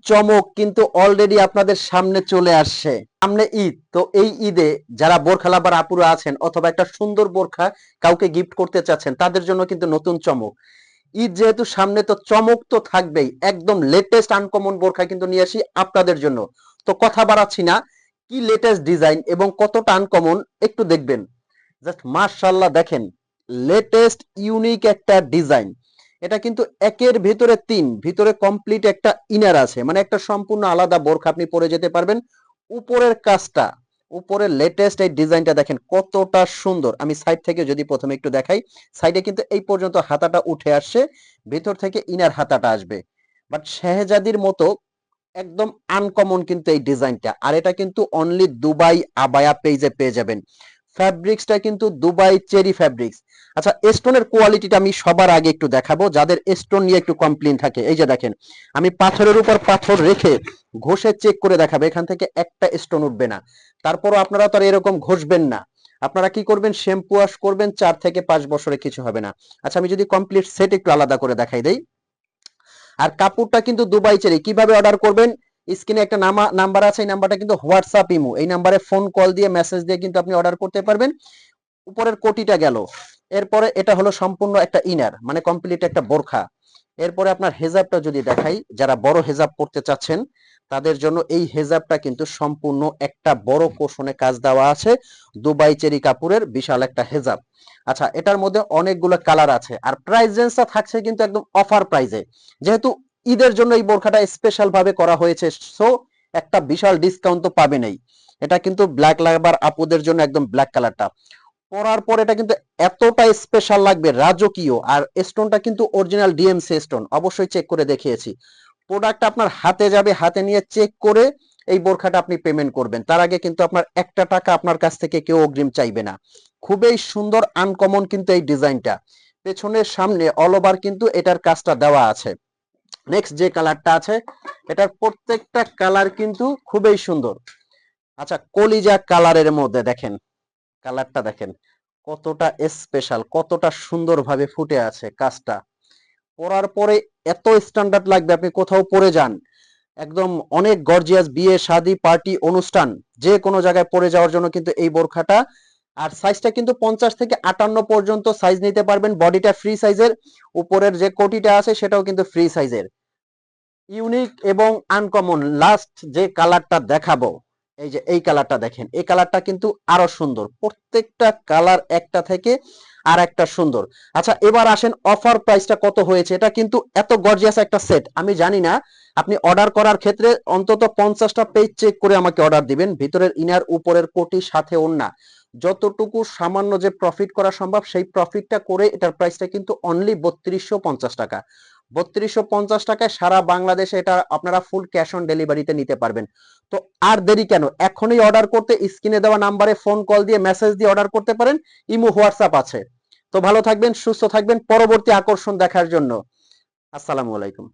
চমক কিন্তু অলরেডি আপনাদের সামনে চলে আসছে। সামনে ঈদ, তো এই ঈদে যারা বোরখা লাভার আপুরা আছেন অথবা একটা সুন্দর বোরখা কাউকে গিফট করতে চাচ্ছেন, তাদের জন্য কিন্তু নতুন চমক। ঈদ যেহেতু সামনে, তো চমক তো থাকবেই। একদম লেটেস্ট আনকমন বোরখা কিন্তু নিয়ে আসি আপনাদের জন্য। তো কথা বাড়াচ্ছি না, কি লেটেস্ট ডিজাইন এবং কতটা আনকমন একটু দেখবেন। জাস্ট মাশাআল্লাহ, দেখেন লেটেস্ট ইউনিক একটা ডিজাইন। এটা কিন্তু একের ভিতরে তিন, ভিতরে কমপ্লিট একটা ইনার আছে, মানে একটা সম্পূর্ণ আলাদা বোরখা আপনি পরে যেতে পারবেন। উপরের কাজটা, উপরের লেটেস্ট এই ডিজাইনটা দেখেন কতটা সুন্দর। আমি সাইড থেকে যদি প্রথমে একটু দেখাই, সাইডে কিন্তু এই পর্যন্ত হাতাটা উঠে আসছে, ভিতর থেকে ইনার হাতাটা আসবে। বাট শেহজাদির মতো একদম আনকমন কিন্তু এই ডিজাইনটা। আর এটা কিন্তু অনলি দুবাই আবায়া পেজে পেয়ে যাবেন। ফ্যাব্রিক্সটা কিন্তু দুবাই চেরি ফ্যাব্রিক্স। আচ্ছা, স্টোনের কোয়ালিটিটা আমি সবার আগে একটু দেখাবো, যাদের স্টোন নিয়ে একটু কমপ্লেইন থাকে। এই যে দেখেন, আমি পাথরের উপর পাথর রেখে ঘষে চেক করে দেখাবো, এখান থেকে একটা স্টোন উঠবে না। তারপরও আপনারা তো আর এরকম ঘষবেন না। আপনারা কি করবেন, শ্যাম্পু ওয়াশ করবেন, 4 থেকে 5 বছরে কিছু হবে না। আচ্ছা, আমি যদি কমপ্লিট সেট একটু আলাদা করে দেখাই দেই। আর কাপড়টা কিন্তু দুবাই চেরি। কিভাবে অর্ডার করবেন, স্ক্রিনে একটা নাম্বার আছে, এই নাম্বারটা কিন্তু হোয়াটসঅ্যাপ ইমো, এই নাম্বারে ফোন কল দিয়ে মেসেজ দিয়ে কিন্তু আপনি অর্ডার করতে পারবেন। উপরের কোটিটা গেল, এরপরে এটা হলো সম্পূর্ণ একটা ইনার, মানে কমপ্লিট একটা বোরখা। এরপরে আপনার হেজাবটা যদি দেখাই, যারা বড় হেজাব পড়তে চাচ্ছেন তাদের জন্য এই হেজাবটা কিন্তু সম্পূর্ণ একটা বড় কোশনে কাজ দেওয়া আছে, দুবাই চেরি কাপড়ের বিশাল একটা হেজাব। আচ্ছা, এটার মধ্যে অনেকগুলো কালার আছে, আর প্রাইস রেঞ্জটা থাকছে কিন্তু একদম অফার প্রাইসে। যেহেতু ঈদের জন্য এই বোরখাটা স্পেশাল ভাবে করা হয়েছে, সো একটা বিশাল ডিসকাউন্ট তো পাবেনই। এটা কিন্তু ব্ল্যাক লাভার আপুদের জন্য একদম ব্ল্যাক কালারটা পরার পর এটা কিন্তু এতটা স্পেশাল লাগবে, রাজকীয়। আর স্টোনটা কিন্তু অরিজিনাল ডিএমসি স্টোন, অবশ্যই চেক করে দেখিয়েছি। প্রোডাক্ট আপনার হাতে যাবে, হাতে নিয়ে চেক করে এই বোরখাটা আপনি পেমেন্ট করবেন। তার আগে কিন্তু আপনার একটা টাকা আপনার কাছ থেকে কেউ অগ্রিম চাইবে না। খুবই সুন্দর আনকমন কিন্তু এই ডিজাইনটা। পেছনের সামনে অল ওভার কিন্তু এটার কাজটা দেওয়া আছে। নেক্সট যে কালারটা আছে, এটার প্রত্যেকটা কালার কিন্তু খুবই সুন্দর। আচ্ছা, কলিজা কালারের মধ্যে দেখেন, কালারটা দেখেন কতটা স্পেশাল, কতটা সুন্দরভাবে ফুটে আছে কাজটা। পরার পরে এত স্ট্যান্ডার্ড লাগবে, আপনি কোথাও পরে যান একদম অনেক গর্জিয়াস, বিয়ে শাদী পার্টি অনুষ্ঠান যে কোনো জায়গায় পরে যাওয়ার জন্য কিন্তু এই বোরখাটা। আর সাইজটা কিন্তু 50 থেকে 58 পর্যন্ত সাইজ নিতে পারবেন। বডিটা ফ্রি সাইজের, উপরের যে কোটিটা আছে সেটাও কিন্তু ফ্রি সাইজের। ইউনিক এবং আনকমন লাস্ট যে কালারটা দেখাবো, এই যে এই কালারটা দেখেন, এই কালারটা কিন্তু আরো সুন্দর। প্রত্যেকটা কালার একটা থেকে আর একটা সুন্দর। আচ্ছা, এবার আসেন অফার প্রাইসটা কত হয়েছে। এটা কিন্তু এত গর্জিয়াস একটা সেট, আমি জানি না। আপনি অর্ডার করার ক্ষেত্রে অন্তত 50টা পেজ চেক করে আমাকে অর্ডার দিবেন। ভিতরের ইনার, উপরের কোটি, সাথে ওড়না, যতটুকু সামান্য যে প্রফিট করা সম্ভব সেই প্রফিটটা করে এটার প্রাইসটা কিন্তু অনলি 3250 টাকা। 3250 টাকায় সারা বাংলাদেশে এটা আপনারা ফুল ক্যাশ অন ডেলিভারিতে নিতে পারবেন। তো আর দেরি কেন, এখনই অর্ডার করতে স্ক্রিনে দেওয়া নাম্বারে ফোন কল দিয়ে মেসেজ দিয়ে অর্ডার করতে পারেন। ইমো হোয়াটসঅ্যাপ আছে। তো ভালো থাকবেন, সুস্থ থাকবেন, পরবর্তী আকর্ষণ দেখার জন্য। আসসালামু আলাইকুম।